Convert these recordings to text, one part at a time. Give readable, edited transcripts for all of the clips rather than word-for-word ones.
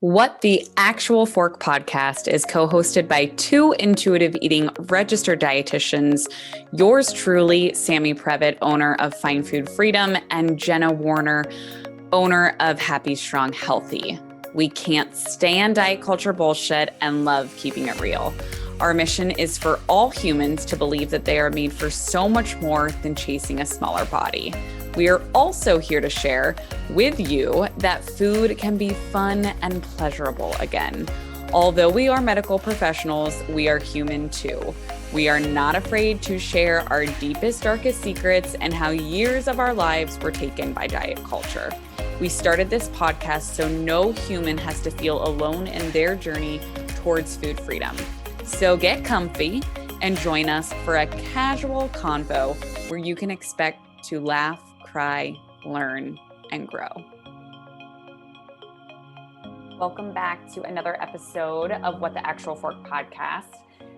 What the Actual Fork podcast is co-hosted by two intuitive eating registered dietitians, yours truly, Sammy Previtt, owner of Fine Food Freedom, and Jenna Warner, owner of Happy, Strong, Healthy. We can't stand diet culture bullshit and love keeping it real. Our mission is for all humans to believe that they are made for so much more than chasing a smaller body. We are also here to share with you that food can be fun and pleasurable again. Although we are medical professionals, we are human too. We are not afraid to share our deepest, darkest secrets and how years of our lives were taken by diet culture. We started this podcast so no human has to feel alone in their journey towards food freedom. So get comfy and join us for a casual convo where you can expect to laugh, cry, learn, and grow. Welcome back to another episode of What the Actual Fork podcast.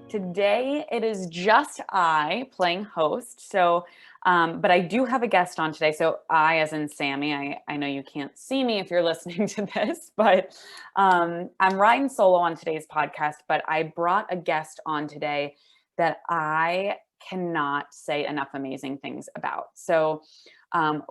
Today, it is just I playing host. But I do have a guest on today. So I, as in Sammy, I know you can't see me if you're listening to this, but I'm riding solo on today's podcast, but I brought a guest on today that I cannot say enough amazing things about. So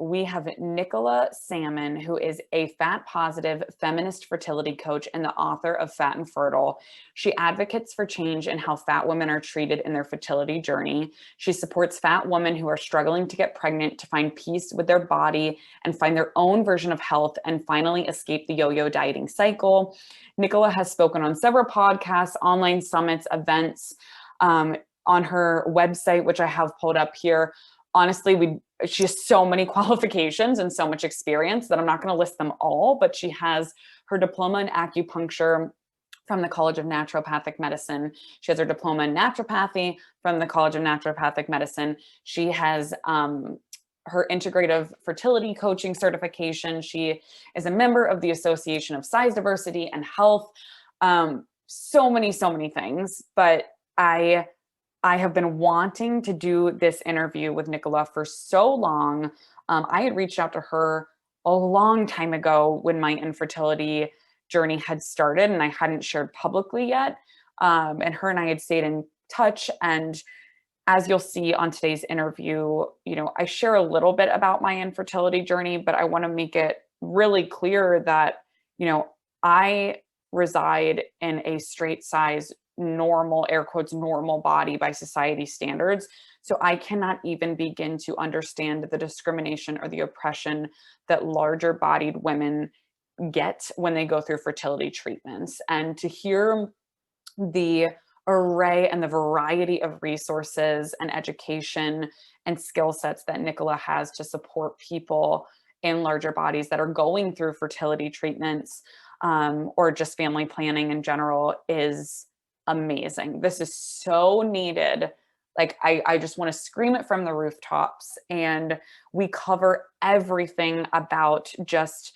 we have Nicola Salmon, who is a fat positive feminist fertility coach and the author of Fat and Fertile. She advocates for change in how fat women are treated in their fertility journey. She supports fat women who are struggling to get pregnant to find peace with their body and find their own version of health and finally escape the yo-yo dieting cycle. Nicola has spoken on several podcasts, online summits, events, on her website, which I have pulled up here. Honestly, she has so many qualifications and so much experience that I'm not going to list them all, but she has her diploma in acupuncture from the College of Naturopathic Medicine. She has her diploma in naturopathy from the College of Naturopathic Medicine. She has her integrative fertility coaching certification. She is a member of the Association of Size Diversity and Health. So many things, but I have been wanting to do this interview with Nicola for so long. I had reached out to her a long time ago when my infertility journey had started and I hadn't shared publicly yet. And her and I had stayed in touch. And as you'll see on today's interview, I share a little bit about my infertility journey, but I want to make it really clear that, I reside in a straight size normal, air quotes, normal body by society standards. So I cannot even begin to understand the discrimination or the oppression that larger bodied women get when they go through fertility treatments. And to hear the array and the variety of resources and education and skill sets that Nicola has to support people in larger bodies that are going through fertility treatments, or just family planning in general is amazing. This is so needed. Like, I just want to scream it from the rooftops. And we cover everything about just,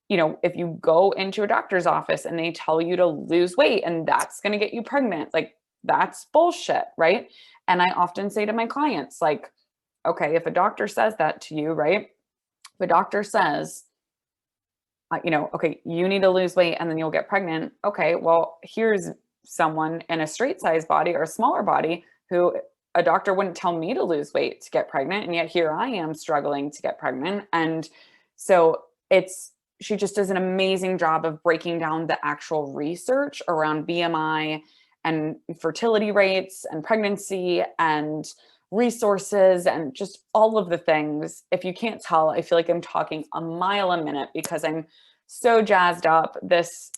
if you go into a doctor's office and they tell you to lose weight and that's going to get you pregnant, like that's bullshit, right? And I often say to my clients, like, okay, if a doctor says that to you, right? If a doctor says, okay, you need to lose weight and then you'll get pregnant. Okay, well, here's someone in a straight size body or a smaller body who a doctor wouldn't tell me to lose weight to get pregnant. And yet here I am struggling to get pregnant. And so she just does an amazing job of breaking down the actual research around BMI and fertility rates and pregnancy and resources and just all of the things. If you can't tell, I feel like I'm talking a mile a minute because I'm so jazzed up. This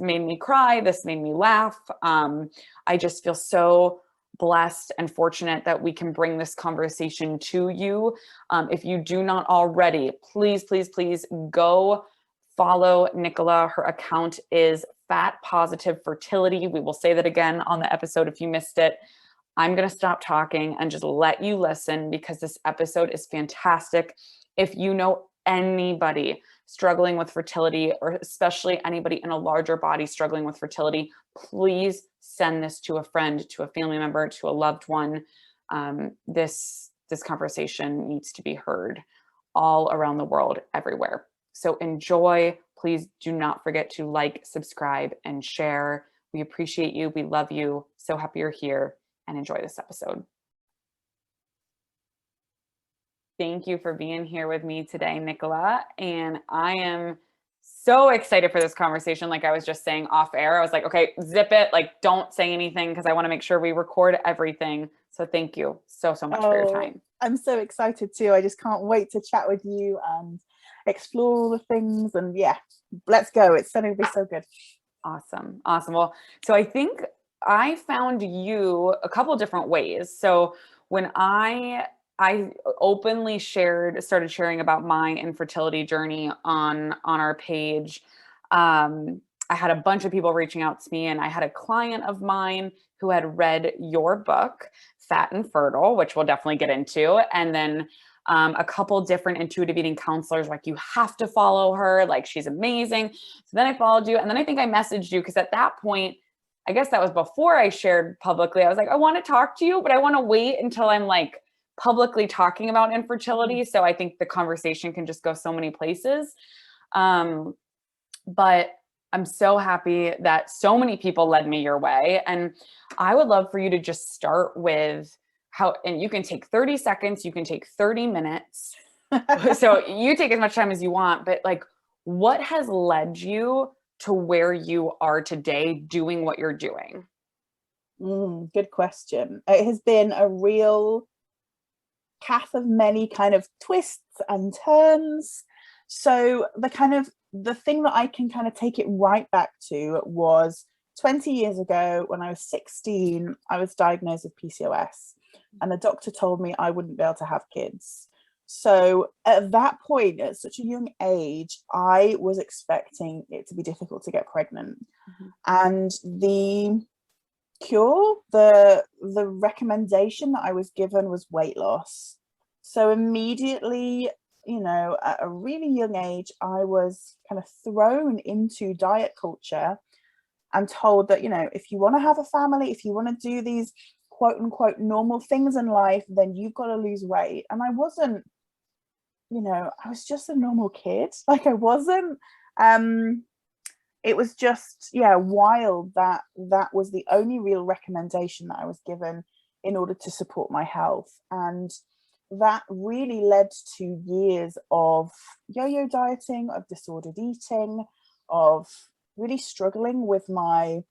made me cry. This made me laugh. I just feel so blessed and fortunate that we can bring this conversation to you. If you do not already, please go follow Nicola. Her account is Fat Positive Fertility. We will say that again on the episode if you missed it. I'm going to stop talking and just let you listen because this episode is fantastic. If you know anybody struggling with fertility, or especially anybody in a larger body struggling with fertility, please send this to a friend, to a family member, to a loved one. This conversation needs to be heard all around the world, everywhere. So enjoy. please do not forget to like, subscribe, and share. We appreciate you. We love you. So happy you're here, and enjoy this episode. Thank you for being here with me today, Nicola. And I am so excited for this conversation. Like I was just saying off air, I was like, okay, zip it. Like, don't say anything because I want to make sure we record everything. So thank you so much for your time. I'm so excited too. I just can't wait to chat with you and explore all the things. And yeah, let's go. It's going to be so good. Awesome. Well, so I think I found you a couple different ways. So when I openly started sharing about my infertility journey on our page, I had a bunch of people reaching out to me, and I had a client of mine who had read your book, Fat and Fertile, which we'll definitely get into. And then a couple different intuitive eating counselors, like, you have to follow her. Like, she's amazing. So then I followed you. And then I think I messaged you because at that point, I guess that was before I shared publicly. I was like, I want to talk to you, but I want to wait until I'm like publicly talking about infertility. So I think the conversation can just go so many places. But I'm so happy that so many people led me your way. And I would love for you to just start with how, and you can take 30 seconds, you can take 30 minutes. So you take as much time as you want, but like, what has led you to where you are today doing what you're doing? Good question. It has been a real path of many kind of twists and turns. So the thing that I can kind of take it right back to was 20 years ago when I was 16, I was diagnosed with PCOS, and the doctor told me I wouldn't be able to have kids. So at that point, at such a young age, I was expecting it to be difficult to get pregnant. Mm-hmm. And the cure, the recommendation that I was given was weight loss. So immediately, at a really young age, I was kind of thrown into diet culture and told that, if you want to have a family, if you want to do these quote unquote normal things in life, then you've got to lose weight. And I wasn't, I was just a normal kid. Like, I wasn't, it was just, wild that was the only real recommendation that I was given in order to support my health. And that really led to years of yo-yo dieting, of disordered eating, of really struggling with my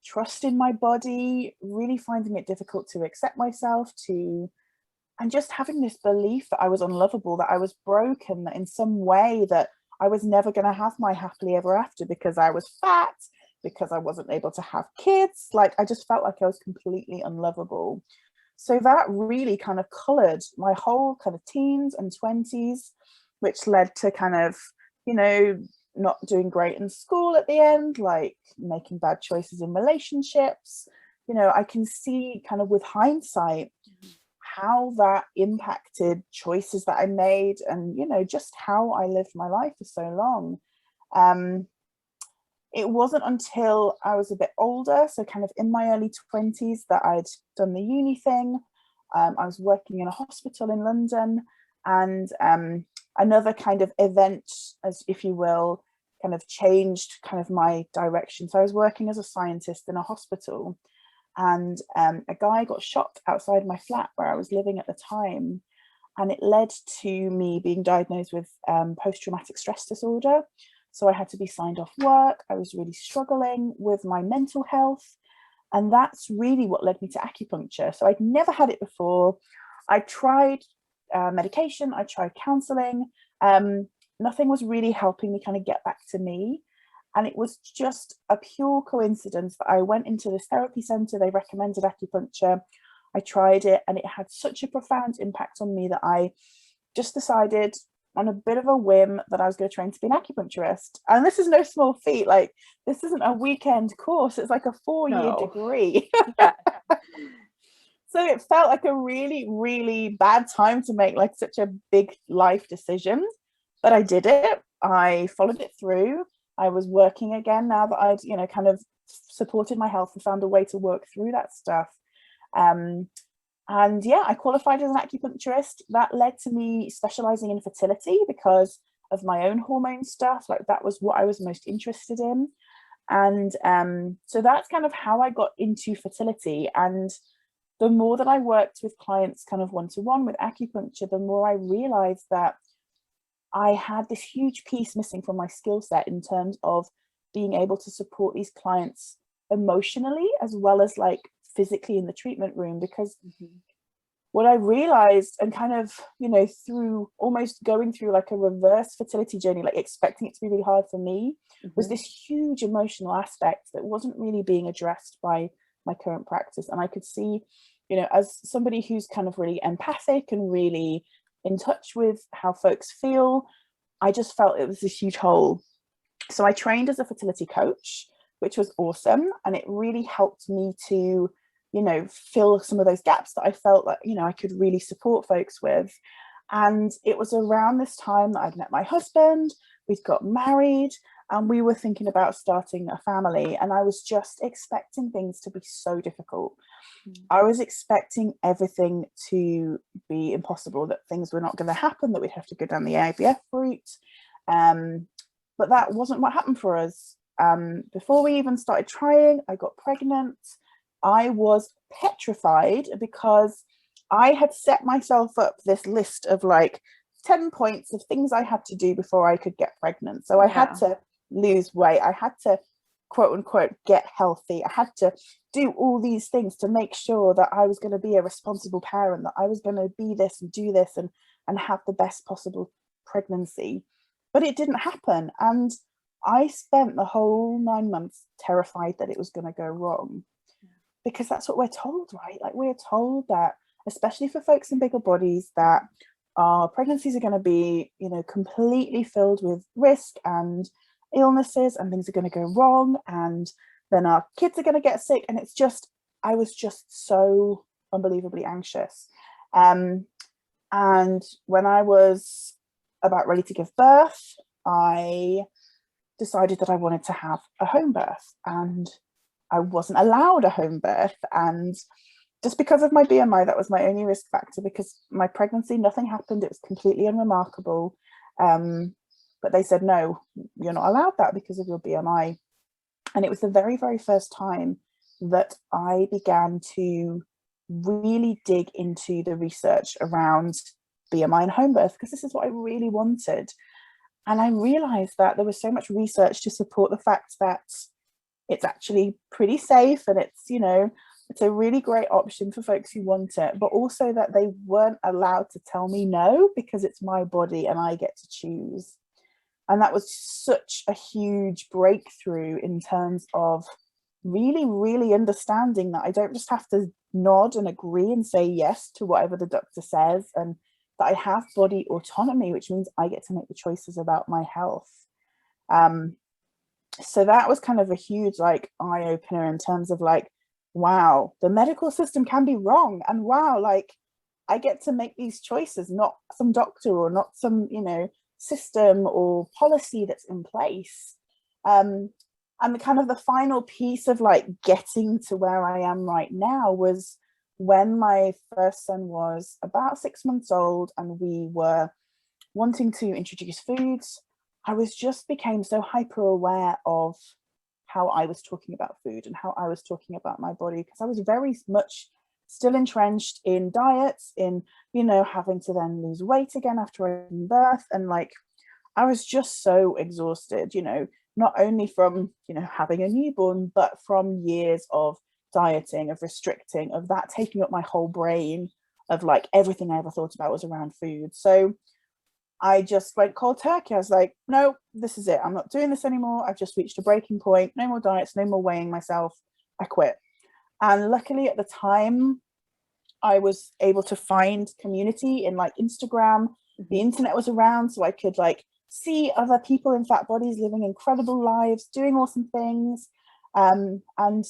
trust in my body, really finding it difficult to accept myself, and just having this belief that I was unlovable, that I was broken, that in some way that I was never going to have my happily ever after because I was fat, because I wasn't able to have kids. Like, I just felt like I was completely unlovable. So that really kind of colored my whole kind of teens and 20s, which led to kind of, not doing great in school at the end, like making bad choices in relationships. I can see kind of with hindsight how that impacted choices that I made, and just how I lived my life for so long. It wasn't until I was a bit older, so kind of in my early 20s, that I'd done the uni thing. I was working in a hospital in London, and another kind of event, as if you will, kind of changed kind of my direction. So I was working as a scientist in a hospital, and a guy got shot outside my flat where I was living at the time, and it led to me being diagnosed with post-traumatic stress disorder. So I had to be signed off work. I was really struggling with my mental health, and that's really what led me to acupuncture. So I'd never had it before. I tried medication, I tried counseling. Nothing was really helping me kind of get back to me. And it was just a pure coincidence that I went into this therapy center. They recommended acupuncture. I tried it, and it had such a profound impact on me that I just decided on a bit of a whim that I was going to train to be an acupuncturist. And this is no small feat. Like, this isn't a weekend course. It's like a 4-year degree. Yeah. So it felt like a really, really bad time to make like such a big life decision. But I did it. I followed it through. I was working again now that I'd, kind of supported my health and found a way to work through that stuff. And yeah, I qualified as an acupuncturist. That led to me specializing in fertility, because of my own hormone stuff. Like that was what I was most interested in. And so that's kind of how I got into fertility. And the more that I worked with clients kind of one-to-one with acupuncture, the more I realized that I had this huge piece missing from my skill set in terms of being able to support these clients emotionally as well as like physically in the treatment room. Because what I realized, and kind of, you know, through almost going through like a reverse fertility journey, like expecting it to be really hard for me, was this huge emotional aspect that wasn't really being addressed by my current practice. And I could see, you know, as somebody who's kind of really empathic and really in touch with how folks feel, I just felt it was this huge hole. So I trained as a fertility coach, which was awesome. And it really helped me to, you know, fill some of those gaps that I felt like, you know, I could really support folks with. And it was around this time that I'd met my husband, we'd got married, and we were thinking about starting a family. And I was just expecting things to be so difficult. I was expecting everything to be impossible, that things were not going to happen, that we'd have to go down the IVF route. But that wasn't what happened for us. Before we even started trying, I got pregnant. I was petrified because I had set myself up this list of like 10 points of things I had to do before I could get pregnant. So I had to lose weight. I had to, quote unquote, get healthy. I had to do all these things to make sure that I was going to be a responsible parent, that I was going to be this and do this and have the best possible pregnancy. But it didn't happen. And I spent the whole 9 months terrified that it was going to go wrong. Because that's what we're told, right? Like we're told that, especially for folks in bigger bodies, that our pregnancies are going to be, you know, completely filled with risk and illnesses, and things are going to go wrong, and then our kids are going to get sick. And it's just, I was just so unbelievably anxious. And when I was about ready to give birth, I decided that I wanted to have a home birth, and I wasn't allowed a home birth. And just because of my BMI, that was my only risk factor, because my pregnancy, nothing happened. It was completely unremarkable. But they said, no, you're not allowed that because of your BMI. And it was the very, very first time that I began to really dig into the research around BMI and home birth, because this is what I really wanted. And I realized that there was so much research to support the fact that it's actually pretty safe, and it's, you know, it's a really great option for folks who want it, but also that they weren't allowed to tell me no, because it's my body and I get to choose. And that was such a huge breakthrough in terms of really, really understanding that I don't just have to nod and agree and say yes to whatever the doctor says, and that I have body autonomy, which means I get to make the choices about my health. So that was kind of a huge like eye opener in terms of like, wow, the medical system can be wrong, and wow, like I get to make these choices, not some doctor or not some, you know, system or policy that's in place. And the kind of the final piece of like getting to where I am right now was when my first son was about 6 months old, and we were wanting to introduce foods. I was just became so hyper aware of how I was talking about food and how I was talking about my body, because I was very much still entrenched in diets, in, you know, having to then lose weight again after I gave birth. And like, I was just so exhausted, you know, not only from, you know, having a newborn, but from years of dieting, of restricting, of that taking up my whole brain, of like everything I ever thought about was around food. So I just went cold turkey. I was like, no, this is it. I'm not doing this anymore. I've just reached a breaking point. No more diets, no more weighing myself. I quit. And luckily at the time, I was able to find community in like Instagram. The internet was around, so I could like see other people in fat bodies living incredible lives, doing awesome things, and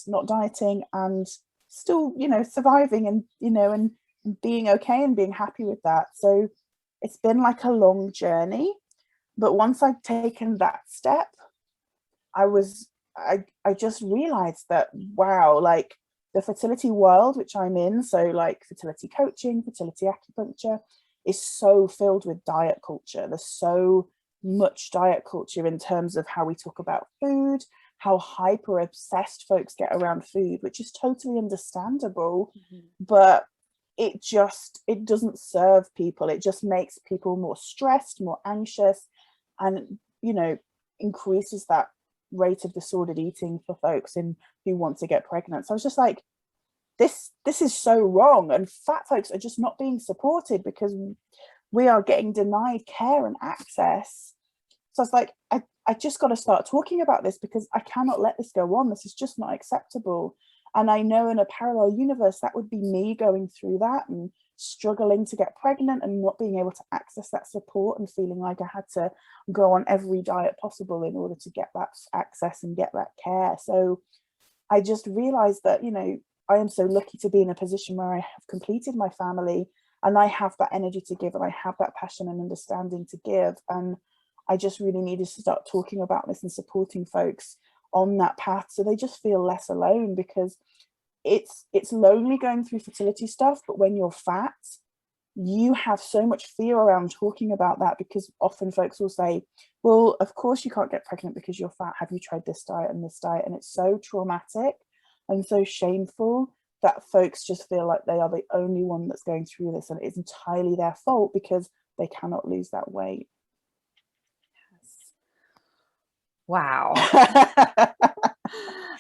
not dieting, and still, you know, surviving, and, you know, and being okay and being happy with that. So it's been like a long journey, but once I'd taken that step, I just realized that, wow, like the fertility world, which I'm in, so like fertility coaching, fertility acupuncture, is so filled with diet culture. There's so much diet culture in terms of how we talk about food, how hyper obsessed folks get around food, which is totally understandable. But it doesn't serve people. It just makes people more stressed, more anxious, and increases that rate of disordered eating for folks who want to get pregnant. So I was just like, this is so wrong, and fat folks are just not being supported because we are getting denied care and access. So I was like, I just got to start talking about this, because I cannot let this go on. This is just not acceptable. And I know in a parallel universe, that would be me going through that and struggling to get pregnant and not being able to access that support and feeling like I had to go on every diet possible in order to get that access and get that care. So I just realized that, I am so lucky to be in a position where I have completed my family, and I have that energy to give, and I have that passion and understanding to give. And I just really needed to start talking about this and supporting folks on that path, so they just feel less alone, because it's lonely going through fertility stuff. But when you're fat, you have so much fear around talking about that, because often folks will say, well, of course you can't get pregnant because you're fat. Have you tried this diet and this diet? And it's so traumatic and so shameful that folks just feel like they are the only one that's going through this, and it's entirely their fault because they cannot lose that weight. Wow.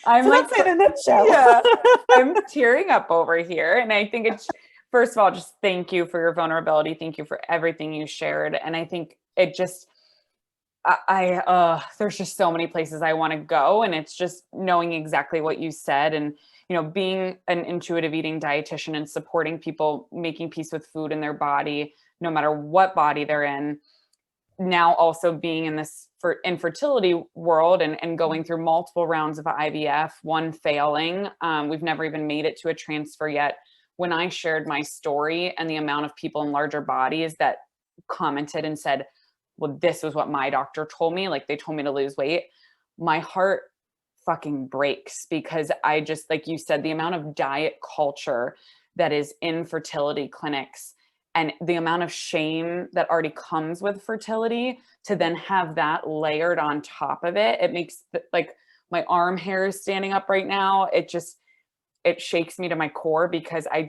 I'm so like, that's it in a nutshell. Yeah, I'm tearing up over here. And I think it's, first of all, just thank you for your vulnerability. Thank you for everything you shared. And I think it just, there's just so many places I want to go. And it's just knowing exactly what you said, and, being an intuitive eating dietitian and supporting people making peace with food in their body, no matter what body they're in. Now also being in this infertility world and going through multiple rounds of IVF, one failing. We've never even made it to a transfer yet. When I shared my story and the amount of people in larger bodies that commented and said, well, this was what my doctor told me, like they told me to lose weight, my heart fucking breaks, because I just, like you said, the amount of diet culture that is in fertility clinics and the amount of shame that already comes with fertility, to then have that layered on top of it, it makes like my arm hair is standing up right now. It shakes me to my core, because I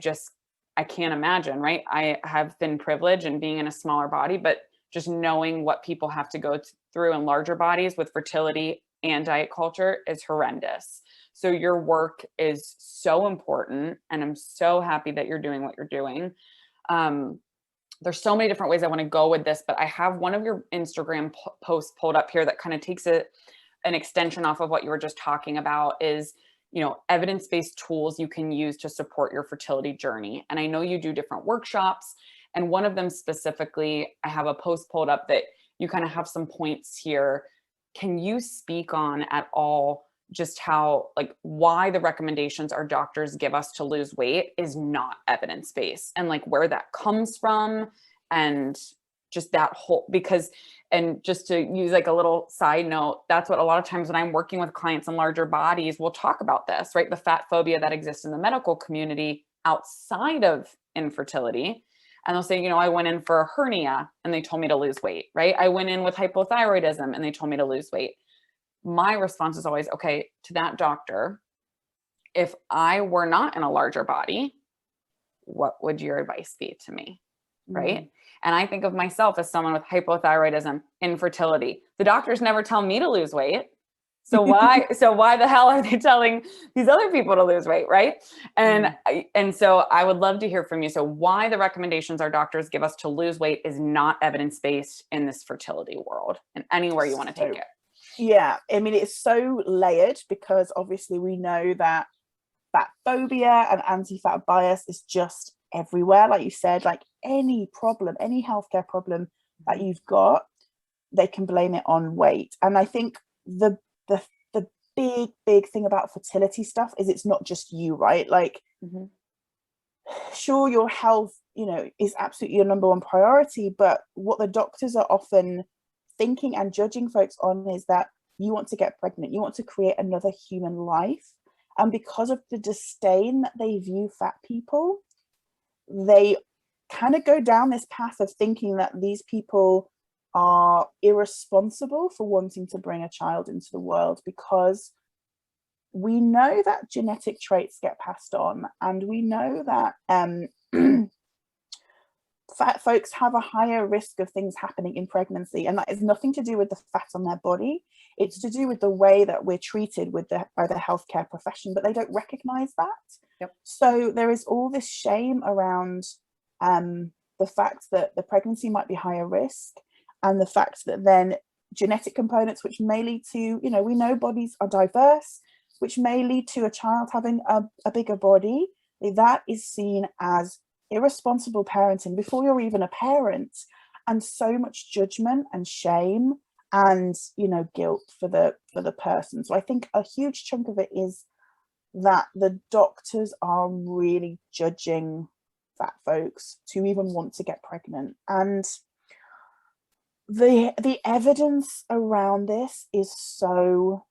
can't imagine, right? I have been privileged and being in a smaller body, but just knowing what people have to go through in larger bodies with fertility and diet culture is horrendous. So your work is so important, and I'm so happy that you're doing what you're doing. There's so many different ways I want to go with this, but I have one of your Instagram posts pulled up here that kind of takes an extension off of what you were just talking about, is, evidence-based tools you can use to support your fertility journey. And I know you do different workshops, and one of them specifically, I have a post pulled up that you kind of have some points here. Can you speak on at all just how, like, why the recommendations our doctors give us to lose weight is not evidence-based, and like where that comes from, and just that whole, because, and just to use like a little side note, that's what a lot of times when I'm working with clients in larger bodies, we'll talk about this, right? The fat phobia that exists in the medical community outside of infertility. And they'll say, I went in for a hernia and they told me to lose weight, right? I went in with hypothyroidism and they told me to lose weight. My response is always, okay, to that doctor, if I were not in a larger body, what would your advice be to me? Right. And I think of myself as someone with hypothyroidism, infertility. The doctors never tell me to lose weight. So why the hell are they telling these other people to lose weight? Right. And so I would love to hear from you. So why the recommendations our doctors give us to lose weight is not evidence-based in this fertility world, and anywhere you want to take it. Yeah. I mean, it's so layered, because obviously we know that fat phobia and anti-fat bias is just everywhere. Like you said, like any problem, any healthcare problem that you've got, they can blame it on weight. And I think the big thing about fertility stuff is it's not just you, right? Like, sure, your health, is absolutely your number one priority, but what the doctors are often thinking and judging folks on is that you want to get pregnant, you want to create another human life. And because of the disdain that they view fat people, they kind of go down this path of thinking that these people are irresponsible for wanting to bring a child into the world, because we know that genetic traits get passed on, and we know that fat folks have a higher risk of things happening in pregnancy, and that is nothing to do with the fat on their body. It's to do with the way that we're treated by the healthcare profession, but they don't recognize that. Yep. So there is all this shame around the fact that the pregnancy might be higher risk, and the fact that then genetic components, which may lead to, we know bodies are diverse, which may lead to a child having a bigger body, that is seen as irresponsible parenting before you're even a parent, and so much judgment and shame and guilt for the person. So I think a huge chunk of it is that the doctors are really judging fat folks to even want to get pregnant, and the evidence around this is so,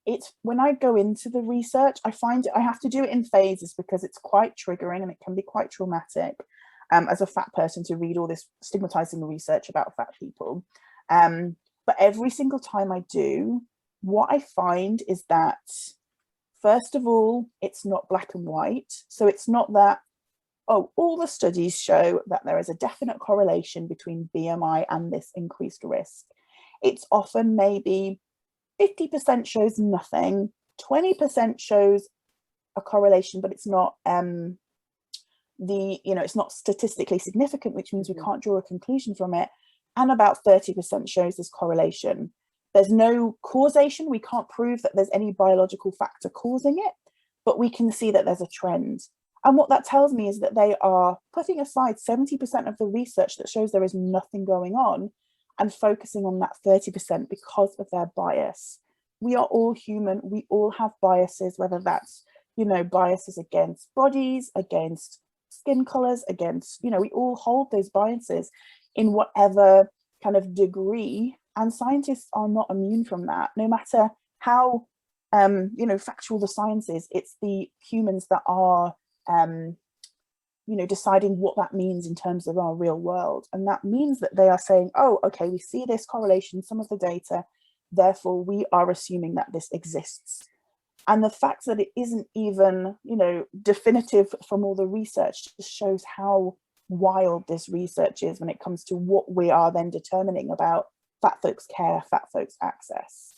it's, when I go into the research, I find I have to do it in phases, because it's quite triggering and it can be quite traumatic as a fat person to read all this stigmatizing research about fat people. But every single time I do, what I find is that, first of all, it's not black and white. So it's not that, oh, all the studies show that there is a definite correlation between BMI and this increased risk. It's often maybe 50% shows nothing, 20% shows a correlation, but it's not it's not statistically significant, which means we can't draw a conclusion from it. And about 30% shows this correlation. There's no causation. We can't prove that there's any biological factor causing it, but we can see that there's a trend. And what that tells me is that they are putting aside 70% of the research that shows there is nothing going on, and focusing on that 30% because of their bias. We are all human. We all have biases, whether that's, biases against bodies, against skin colors, against, we all hold those biases in whatever kind of degree. And scientists are not immune from that, no matter how, factual the science is. It's the humans that are, deciding what that means in terms of our real world. And that means that they are saying, oh, okay, we see this correlation in some of the data, therefore we are assuming that this exists. And the fact that it isn't even, definitive from all the research just shows how wild this research is when it comes to what we are then determining about fat folks care, fat folks access.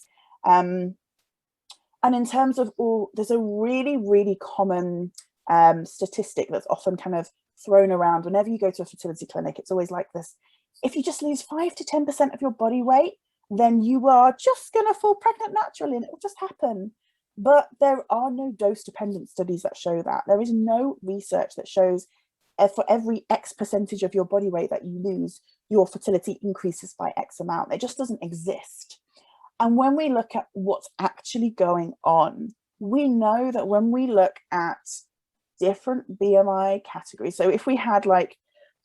And in terms of there's a really, really common statistic that's often kind of thrown around whenever you go to a fertility clinic. It's always like this: if you just lose 5 to 10% of your body weight, then you are just going to fall pregnant naturally and it will just happen. But there are no dose dependent studies that show that. There is no research that shows for every X percentage of your body weight that you lose, your fertility increases by X amount. It just doesn't exist. And when we look at what's actually going on, we know that when we look at different BMI categories, so if we had like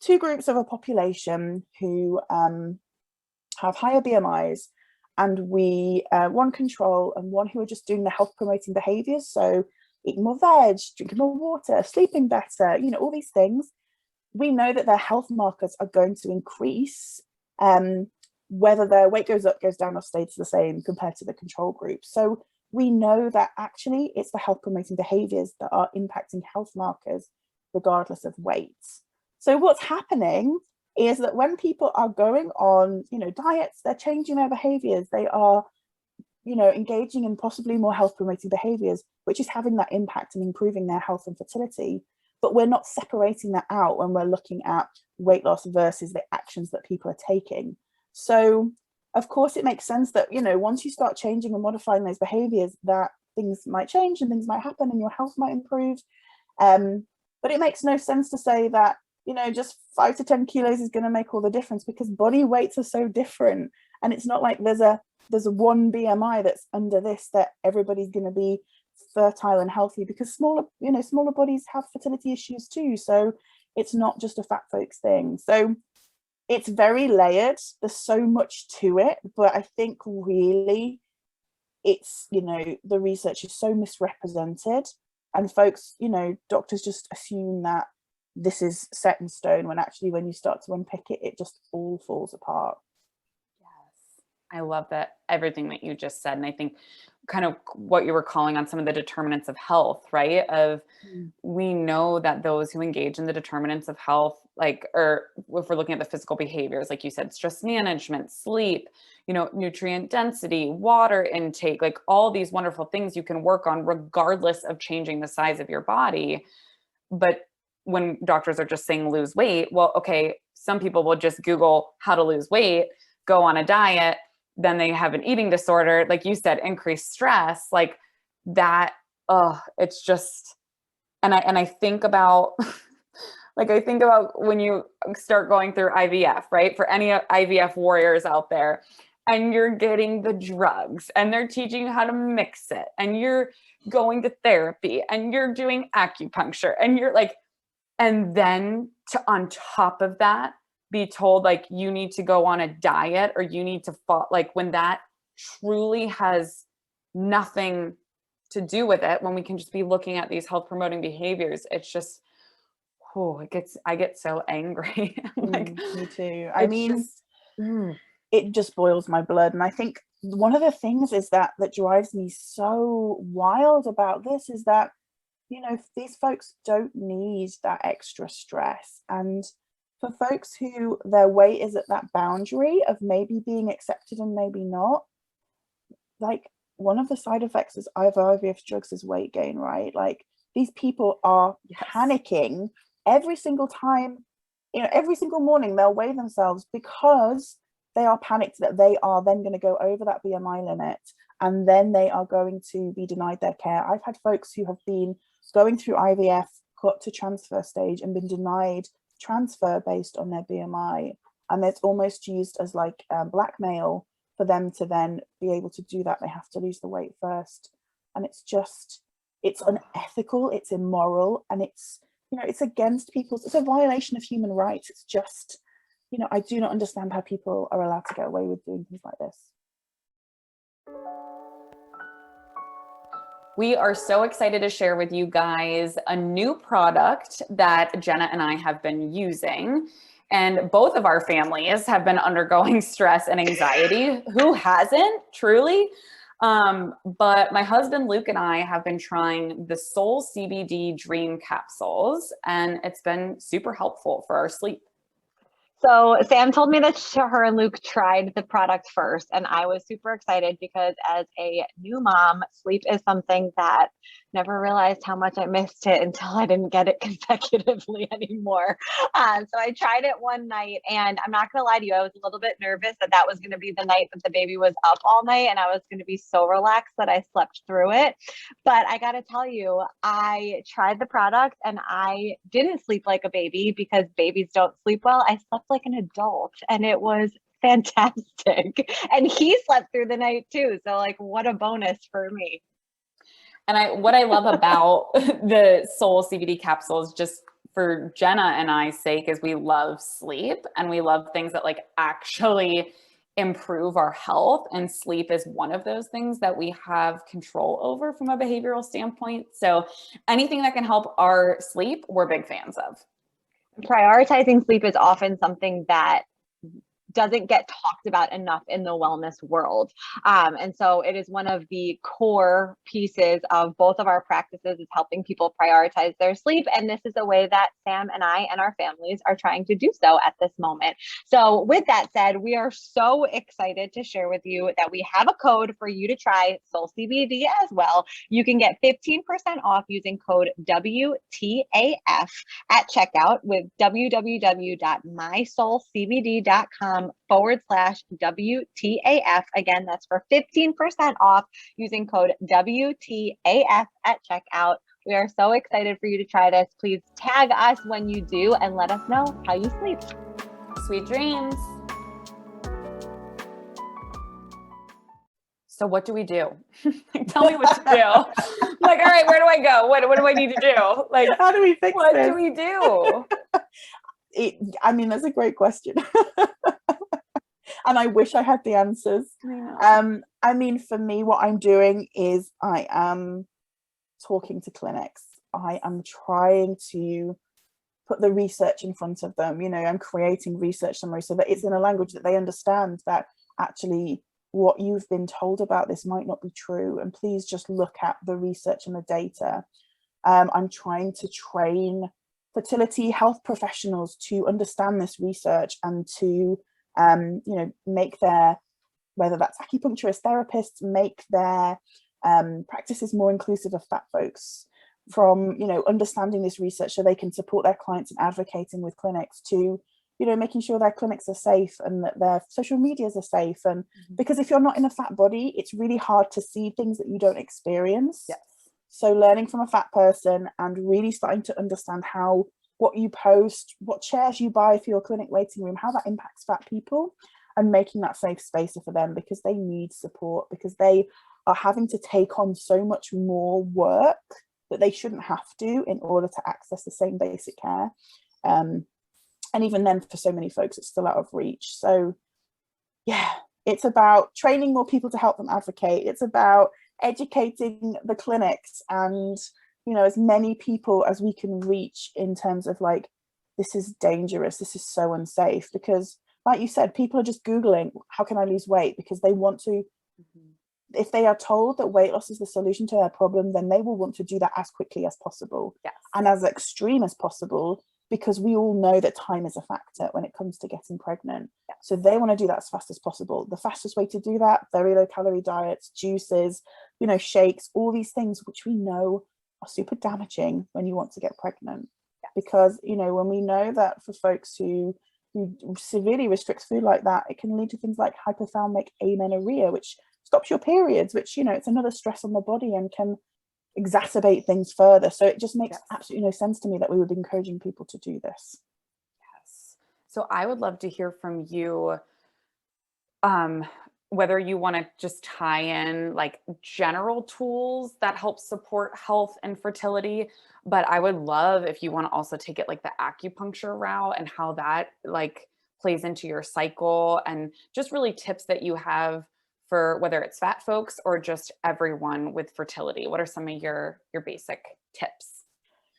two groups of a population who have higher BMIs, and we one control and one who are just doing the health promoting behaviors, so eating more veg, drinking more water, sleeping better, all these things, we know that their health markers are going to increase whether their weight goes up, goes down, or stays the same compared to the control group. So we know that actually it's the health promoting behaviors that are impacting health markers regardless of weight. So what's happening is that when people are going on, diets, they're changing their behaviors, they are, engaging in possibly more health promoting behaviors, which is having that impact and improving their health and fertility. But we're not separating that out when we're looking at weight loss versus the actions that people are taking. So of course it makes sense that, once you start changing and modifying those behaviors, that things might change and things might happen and your health might improve. But it makes no sense to say that, just 5 to 10 kilos is going to make all the difference, because body weights are so different. And it's not like there's a one BMI that's under this that everybody's going to be fertile and healthy, because smaller bodies have fertility issues too. So it's not just a fat folks thing. So it's very layered. There's so much to it, but I think really it's, the research is so misrepresented, and folks, doctors just assume that this is set in stone, when actually when you start to unpick it, it just all falls apart. I love that, everything that you just said. And I think kind of what you were calling on some of the determinants of health, right? Of Mm. we know that those who engage in the determinants of health, like, or if we're looking at the physical behaviors, like you said, stress management, sleep, nutrient density, water intake, like all these wonderful things you can work on regardless of changing the size of your body. But when doctors are just saying lose weight, well, okay, some people will just Google how to lose weight, go on a diet, then they have an eating disorder, like you said, increased stress, like that. Oh, it's just, and I think about like I think about when you start going through IVF, right? For any IVF warriors out there, and you're getting the drugs and they're teaching you how to mix it, and you're going to therapy and you're doing acupuncture, and you're like, and then to on top of that be told like you need to go on a diet or you need to fall, like when that truly has nothing to do with it, when we can just be looking at these health promoting behaviors, it's just, oh, I get so angry. Like Me too. I it's mean, just mm, it just boils my blood. And I think one of the things is that drives me so wild about this is that, these folks don't need that extra stress. And for folks who their weight is at that boundary of maybe being accepted and maybe not, like one of the side effects is either IVF drugs is weight gain, right? Like these people are yes. panicking every single time, every single morning they'll weigh themselves because they are panicked that they are then going to go over that BMI limit and then they are going to be denied their care. I've had folks who have been going through IVF, got to transfer stage and been denied transfer based on their BMI. And it's almost used as like blackmail for them to then be able to do that. They have to lose the weight first. And it's unethical, it's immoral, and it's against it's a violation of human rights. It's just, I do not understand how people are allowed to get away with doing things like this. We are so excited to share with you guys a new product that Jenna and I have been using. And both of our families have been undergoing stress and anxiety. Who hasn't, truly? But my husband, Luke, and I have been trying the Soul CBD Dream Capsules, and it's been super helpful for our sleep. So Sam told me that her and Luke tried the product first, and I was super excited because as a new mom, sleep is something that never realized how much I missed it until I didn't get it consecutively anymore. So I tried it one night, and I'm not going to lie to you, I was a little bit nervous that was going to be the night that the baby was up all night, and I was going to be so relaxed that I slept through it. But I got to tell you, I tried the product, and I didn't sleep like a baby because babies don't sleep well. I slept like an adult, and it was fantastic. And he slept through the night too. So like, what a bonus for me. And what I love about the Soul CBD capsules, just for Jenna and I's sake, is we love sleep and we love things that like actually improve our health. And sleep is one of those things that we have control over from a behavioral standpoint. So anything that can help our sleep, we're big fans of. Prioritizing sleep is often something that doesn't get talked about enough in the wellness world. And so it is one of the core pieces of both of our practices is helping people prioritize their sleep. And this is a way that Sam and I and our families are trying to do so at this moment. So with that said, we are so excited to share with you that we have a code for you to try Soul CBD as well. You can get 15% off using code WTAF at checkout with www.mysoulcbd.com/WTAF. Again, that's for 15% off using code WTAF at checkout. We are so excited for you to try this. Please tag us when you do and let us know how you sleep. Sweet dreams. So what do we do? Tell me what to do. I'm like, all right, where do I go? What do I need to do? Like, how do we fix what this? do we do? That's a great question. And I wish I had the answers. I mean, for me, what I'm doing is I am talking to clinics. I am trying to put the research in front of them. I'm creating research summaries so that it's in a language that they understand, that actually what you've been told about this might not be true, and please just look at the research and the data. I'm trying to train fertility health professionals to understand this research and to make their, whether that's acupuncturist therapists, make their practices more inclusive of fat folks, from understanding this research so they can support their clients and advocating with clinics, to making sure their clinics are safe and that their social medias are safe. And because if you're not in a fat body, it's really hard to see things that you don't experience. Yes. So learning from a fat person and really starting to understand how what you post, what chairs you buy for your clinic waiting room, how that impacts fat people, and making that safe space for them, because they need support, because they are having to take on so much more work that they shouldn't have to in order to access the same basic care. And even then, for so many folks, it's still out of reach. So yeah, it's about training more people to help them advocate. It's about educating the clinics and as many people as we can reach in terms of like, this is dangerous, this is so unsafe. Because like you said, people are just Googling, how can I lose weight? Because they want to, if they are told that weight loss is the solution to their problem, then they will want to do that as quickly as possible. Yes. And as extreme as possible, because we all know that time is a factor when it comes to getting pregnant. Yes. So they want to do that as fast as possible. The fastest way to do that, very low calorie diets, juices, shakes, all these things which we know are super damaging when you want to get pregnant. Yes. Because when we know that for folks who severely restricts food like that, it can lead to things like hypothalamic amenorrhea, which stops your periods, which it's another stress on the body and can exacerbate things further. So it just makes absolutely no sense to me that we would be encouraging people to do this. Yes. So I would love to hear from you, whether you want to just tie in like general tools that help support health and fertility, but I would love if you want to also take it like the acupuncture route and how that like plays into your cycle, and just really tips that you have for whether it's fat folks or just everyone with fertility. What are some of your basic tips?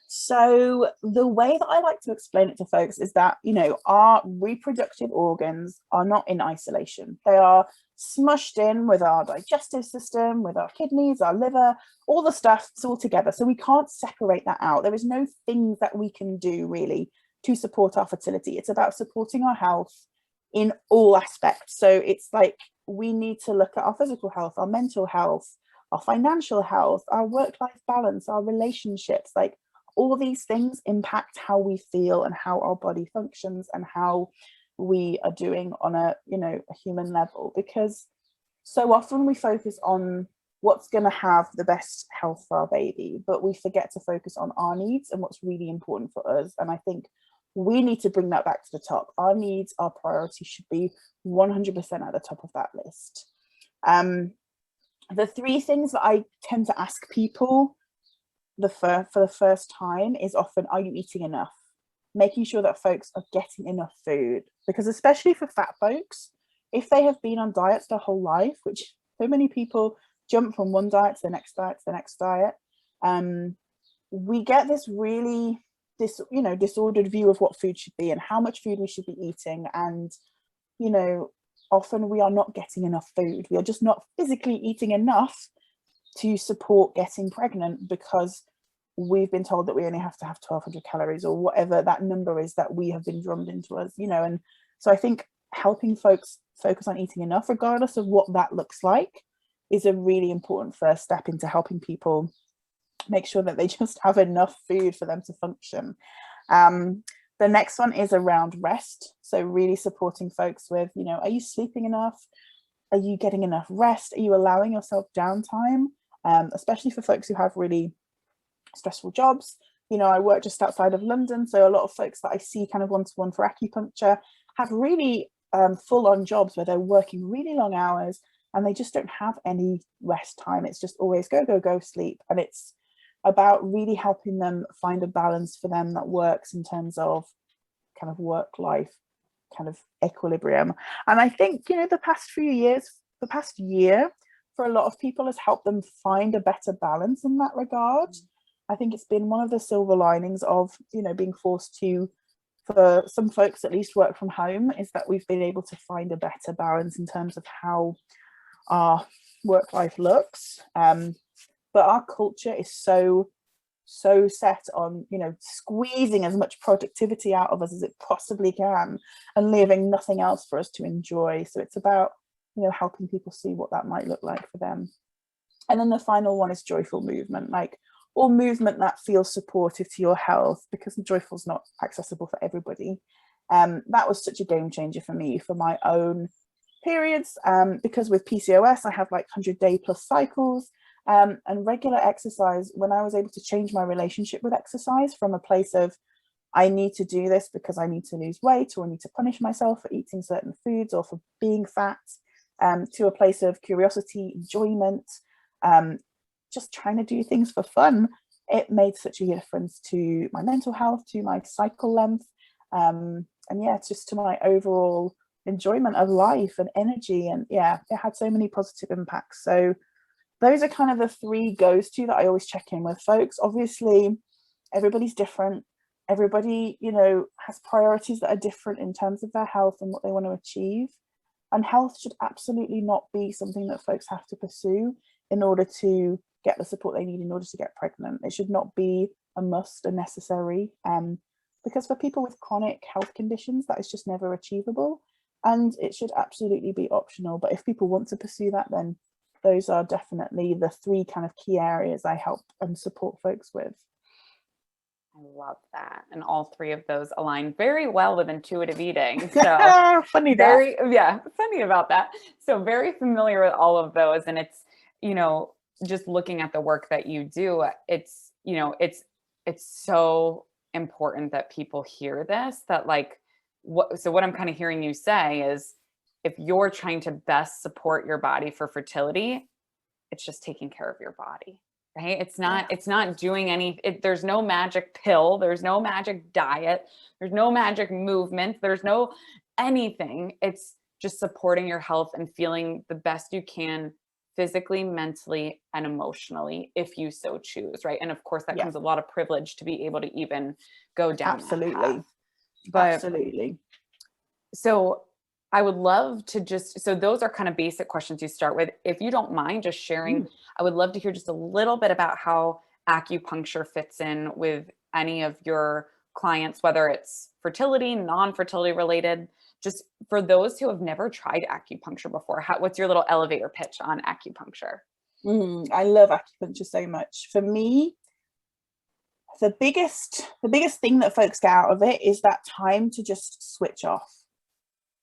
So the way that I like to explain it to folks is that, our reproductive organs are not in isolation. They are smushed in with our digestive system, with our kidneys, our liver, all the stuff, it's all together. So we can't separate that out. There is no things that we can do really to support our fertility. It's about supporting our health in all aspects. So it's like, we need to look at our physical health, our mental health, our financial health, our work-life balance, our relationships. Like, all these things impact how we feel and how our body functions and how we are doing on a human level. Because so often we focus on what's going to have the best health for our baby, but we forget to focus on our needs and what's really important for us. And I think we need to bring that back to the top. Our needs, our priority should be 100% at the top of that list. The three things that I tend to ask people for the first time is often, are you eating enough? Making sure that folks are getting enough food, because especially for fat folks, if they have been on diets their whole life, which so many people jump from one diet to the next diet to the next diet, we get this really disordered view of what food should be and how much food we should be eating. And often we are not getting enough food. We are just not physically eating enough to support getting pregnant, because we've been told that we only have to have 1,200 calories or whatever that number is that we have been drummed into us, and so I think helping folks focus on eating enough, regardless of what that looks like, is a really important first step into helping people make sure that they just have enough food for them to function. The next one is around rest. So really supporting folks with, are you sleeping enough? Are you getting enough rest? Are you allowing yourself downtime? Especially for folks who have really stressful jobs. I work just outside of London, so a lot of folks that I see kind of one-to-one for acupuncture have really full-on jobs where they're working really long hours and they just don't have any rest time. It's just always go, go, go, sleep. And it's about really helping them find a balance for them that works in terms of kind of work-life kind of equilibrium. And I think, the past year, for a lot of people has helped them find a better balance in that regard. I think it's been one of the silver linings of, being forced to, for some folks at least, work from home, is that we've been able to find a better balance in terms of how our work life looks. But our culture is so set on, you know, squeezing as much productivity out of us as it possibly can and leaving nothing else for us to enjoy. So it's about, you know, helping people see what that might look like for them. And then the final one is joyful movement, like or movement that feels supportive to your health, because joyful is not accessible for everybody. That was such a game changer for me for my own periods, because with PCOS I have like 100-day plus cycles, and regular exercise. When I was able to change my relationship with exercise from a place of I need to do this because I need to lose weight, or I need to punish myself for eating certain foods or for being fat, to a place of curiosity, enjoyment, just trying to do things for fun, it made such a difference to my mental health, to my cycle length, and yeah, it's just to my overall enjoyment of life and energy. And yeah, it had so many positive impacts. So those are kind of the three goes to that I always check in with folks. Obviously everybody's different, everybody, you know, has priorities that are different in terms of their health and what they want to achieve, and health should absolutely not be something that folks have to pursue in order to get the support they need in order to get pregnant. It should not be a must, a necessary, because for people with chronic health conditions that is just never achievable, and it should absolutely be optional. But if people want to pursue that, then those are definitely the three kind of key areas I help and support folks with. I love that. And all three of those align very well with intuitive eating. So funny about that. So very familiar with all of those. And it's, you know, just looking at the work that you do, it's, you know, it's so important that people hear this, that like, what I'm kind of hearing you say is, if you're trying to best support your body for fertility, it's just taking care of your body, right? It's not doing there's no magic pill. There's no magic diet. There's no magic movement. There's no anything. It's just supporting your health and feeling the best you can physically, mentally, and emotionally, if you so choose, right? And of course, that comes a lot of privilege to be able to even go down that path. But, absolutely. So I would love to so those are kind of basic questions you start with. If you don't mind just sharing, I would love to hear just a little bit about how acupuncture fits in with any of your clients, whether it's fertility, non-fertility related, just for those who have never tried acupuncture before. What's your little elevator pitch on acupuncture? I love acupuncture so much. For me, the biggest thing that folks get out of it is that time to just switch off.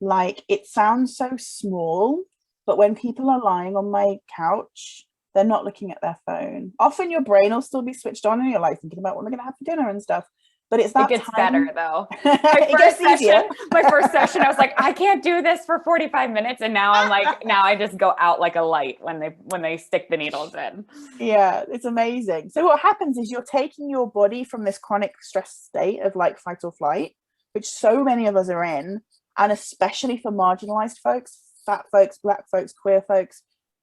Like, it sounds so small, but when people are lying on my couch, they're not looking at their phone. Often your brain will still be switched on and you're like thinking about what they're going to have for dinner and stuff. But it's that it gets time. Better though. It gets easier. My first session, I was like, I can't do this for 45 minutes. And now I'm like, now I just go out like a light when they stick the needles in. Yeah, it's amazing. So what happens is you're taking your body from this chronic stress state of like fight or flight, which so many of us are in, and especially for marginalized folks, fat folks, black folks, queer folks,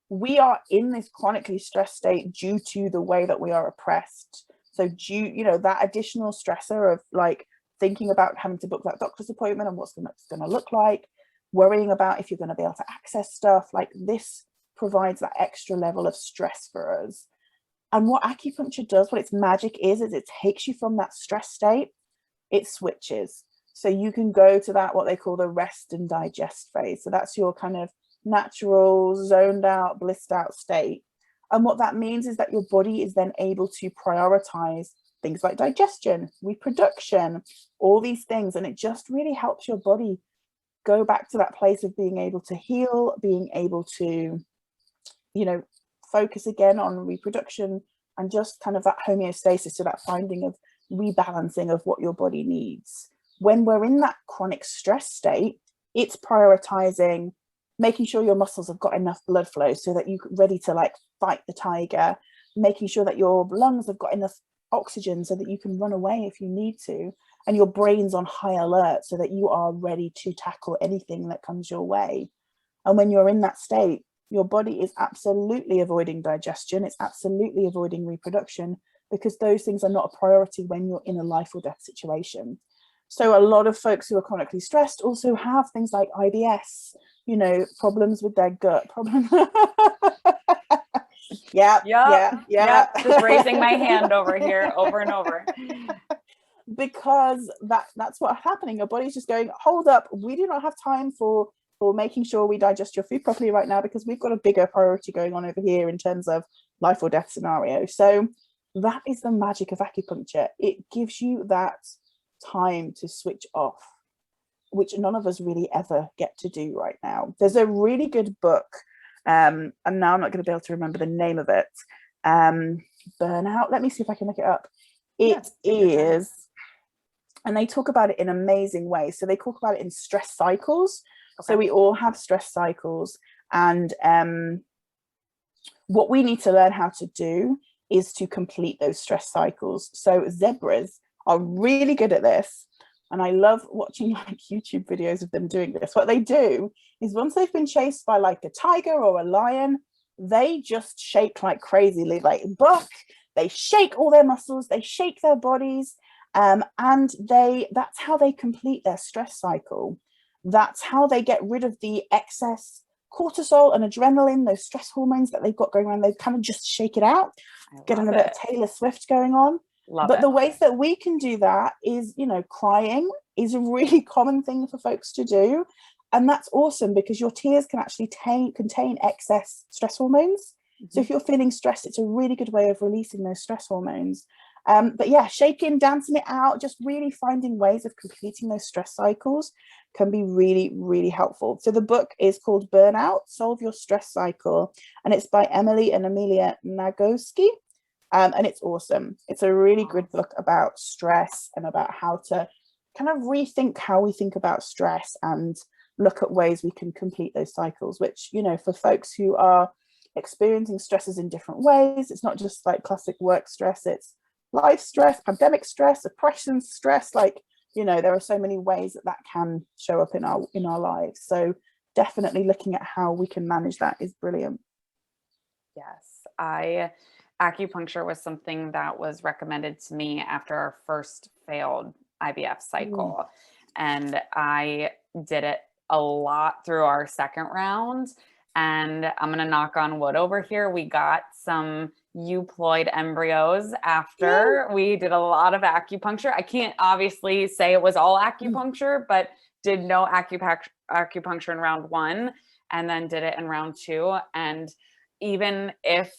we are in this chronically stressed state due to the way that we are oppressed. So that additional stressor of like thinking about having to book that doctor's appointment and what's going to look like, worrying about if you're going to be able to access stuff, like this provides that extra level of stress for us. And what acupuncture does, what its magic is it takes you from that stress state, it switches. So you can go to that, what they call the rest and digest phase. So that's your kind of natural, zoned out, blissed out state. And what that means is that your body is then able to prioritize things like digestion, reproduction, all these things. And it just really helps your body go back to that place of being able to heal, being able to, focus again on reproduction and just kind of that homeostasis, so that finding of rebalancing of what your body needs. When we're in that chronic stress state, it's prioritizing making sure your muscles have got enough blood flow so that you're ready to like fight the tiger, making sure that your lungs have got enough oxygen so that you can run away if you need to, and your brain's on high alert so that you are ready to tackle anything that comes your way. And when you're in that state, your body is absolutely avoiding digestion, it's absolutely avoiding reproduction, because those things are not a priority when you're in a life or death situation. So a lot of folks who are chronically stressed also have things like IBS, you know, problems with their gut, problems. Yeah. Just raising my hand over here over and over. Because that's what's happening. Your body's just going, hold up, we do not have time for making sure we digest your food properly right now, because we've got a bigger priority going on over here in terms of life or death scenario. So that is the magic of acupuncture. It gives you that time to switch off, which none of us really ever get to do right now. There's a really good book, and now I'm not going to be able to remember the name of it. Burnout. Let me see if I can look it up. It is, and they talk about it in amazing ways. So they talk about it in stress cycles. Okay. So we all have stress cycles, and what we need to learn how to do is to complete those stress cycles. So zebras are really good at this. And I love watching like YouTube videos of them doing this. What they do is, once they've been chased by like a tiger or a lion, they just shake like crazy, like buck. They shake all their muscles, they shake their bodies, and that's how they complete their stress cycle. That's how they get rid of the excess cortisol and adrenaline, those stress hormones that they've got going around. They kind of just shake it out, getting a bit of Taylor Swift going on. But the ways that we can do that is, you know, crying is a really common thing for folks to do. And that's awesome, because your tears can actually contain excess stress hormones. Mm-hmm. So if you're feeling stressed, it's a really good way of releasing those stress hormones. But yeah, shaking, dancing it out, just really finding ways of completing those stress cycles can be really, really helpful. So the book is called Burnout, Solve Your Stress Cycle. And it's by Emily and Amelia Nagoski. And it's awesome. It's a really good book about stress and about how to kind of rethink how we think about stress and look at ways we can complete those cycles, which, you know, for folks who are experiencing stresses in different ways, it's not just like classic work stress, it's life stress, pandemic stress, oppression stress, like, you know, there are so many ways that can show up in our lives. So definitely looking at how we can manage that is brilliant. Yes, acupuncture was something that was recommended to me after our first failed IVF cycle. And I did it a lot through our second round. And I'm going to knock on wood over here. We got some euploid embryos after we did a lot of acupuncture. I can't obviously say it was all acupuncture, but did no acupuncture in round 1 and then did it in round 2. And even if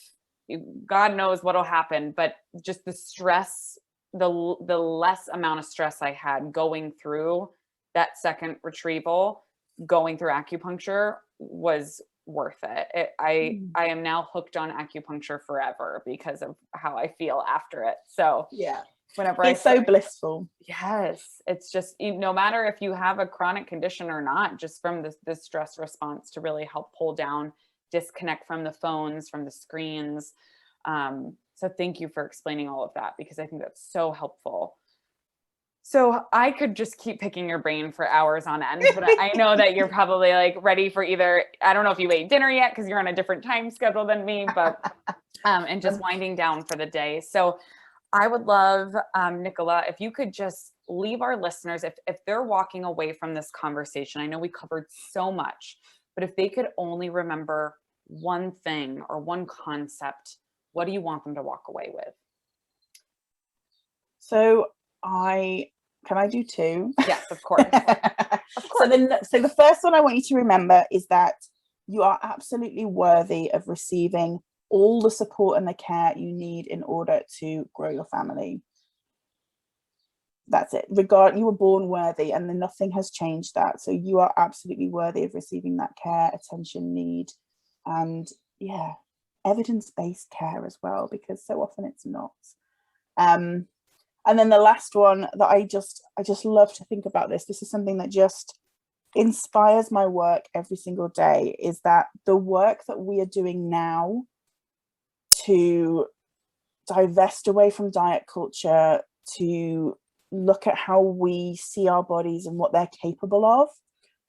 God knows what'll happen, but just the stress, the less amount of stress I had going through that second retrieval, going through acupuncture was worth it. I am now hooked on acupuncture forever because of how I feel after it. So yeah, whenever it's so blissful. Yes, it's just, no matter if you have a chronic condition or not, just from the stress response to really help pull down, disconnect from the phones, from the screens. So thank you for explaining all of that, because I think that's so helpful. So I could just keep picking your brain for hours on end, but I know that you're probably like ready for either, I don't know if you ate dinner yet because you're on a different time schedule than me, but, and just winding down for the day. So I would love, Nicola, if you could just leave our listeners, if they're walking away from this conversation, I know we covered so much, but if they could only remember one thing or one concept, what do you want them to walk away with? So can I do 2? Yes, of course. Of course. So the first one I want you to remember is that you are absolutely worthy of receiving all the support and the care you need in order to grow your family. That's it. You were born worthy, and then nothing has changed that. So you are absolutely worthy of receiving that care, attention, need, and evidence-based care as well, because so often it's not. And then the last one that I just love to think about this is something that just inspires my work every single day, is that the work that we are doing now to divest away from diet culture, to look at how we see our bodies and what they're capable of,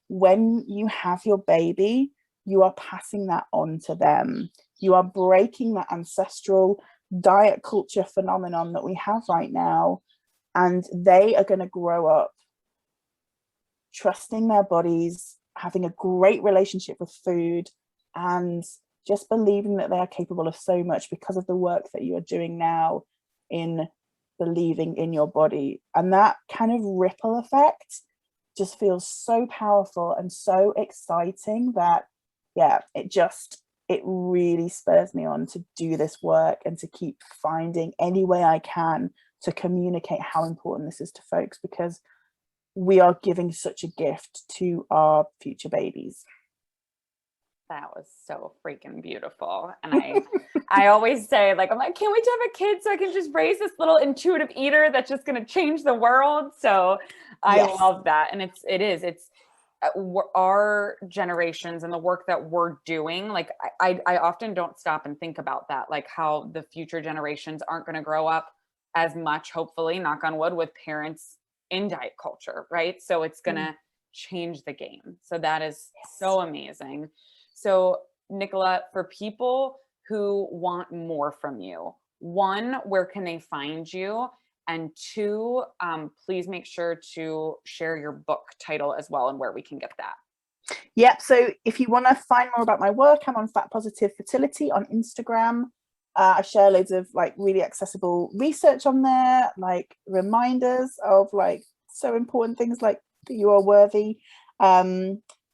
when you have your baby, you are passing that on to them. You are breaking that ancestral diet culture phenomenon that we have right now, and they are going to grow up trusting their bodies, having a great relationship with food, and just believing that they are capable of so much because of the work that you are doing now in believing in your body. And that kind of ripple effect just feels so powerful and so exciting that, yeah, it really spurs me on to do this work and to keep finding any way I can to communicate how important this is to folks, because we are giving such a gift to our future babies. That was so freaking beautiful. And I always say, like, I'm like, can't wait to have a kid so I can just raise this little intuitive eater that's just going to change the world. So I love that. And it's our generations and the work that we're doing. Like, I often don't stop and think about that, like how the future generations aren't going to grow up as much, hopefully, knock on wood, with parents in diet culture, right? So it's going to change the game. So that is so amazing. So Nicola, for people who want more from you, one, where can they find you? And two, please make sure to share your book title as well and where we can get that. Yep. So if you want to find more about my work, I'm on Fat Positive Fertility on Instagram. I share loads of like really accessible research on there, like reminders of like so important things like that you are worthy.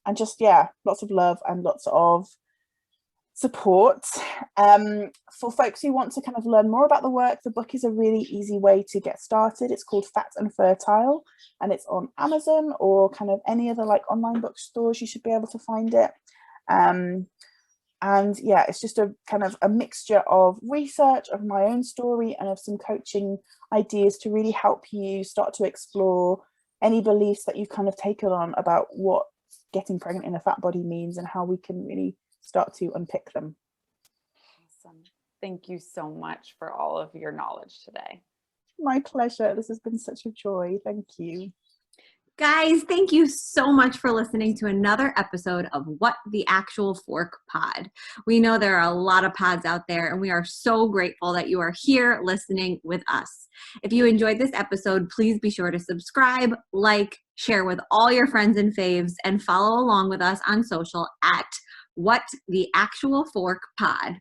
And just, lots of love and lots of support. For folks who want to kind of learn more about the work, the book is a really easy way to get started. It's called Fat and Fertile, and it's on Amazon or kind of any other like online bookstores. You should be able to find it. And yeah, it's just a kind of a mixture of research, of my own story, and of some coaching ideas to really help you start to explore any beliefs that you've kind of taken on about what getting pregnant in a fat body means and how we can really start to unpick them. Awesome. Thank you so much for all of your knowledge today. My pleasure. This has been such a joy. Thank you. Guys, thank you so much for listening to another episode of What the Actual Fork Pod. We know there are a lot of pods out there, and we are so grateful that you are here listening with us. If you enjoyed this episode, please be sure to subscribe, like, share with all your friends and faves, and follow along with us on social at What the Actual Fork Pod.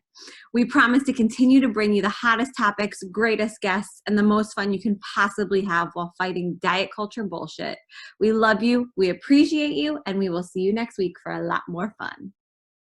We promise to continue to bring you the hottest topics, greatest guests, and the most fun you can possibly have while fighting diet culture bullshit. We love you, we appreciate you, and we will see you next week for a lot more fun.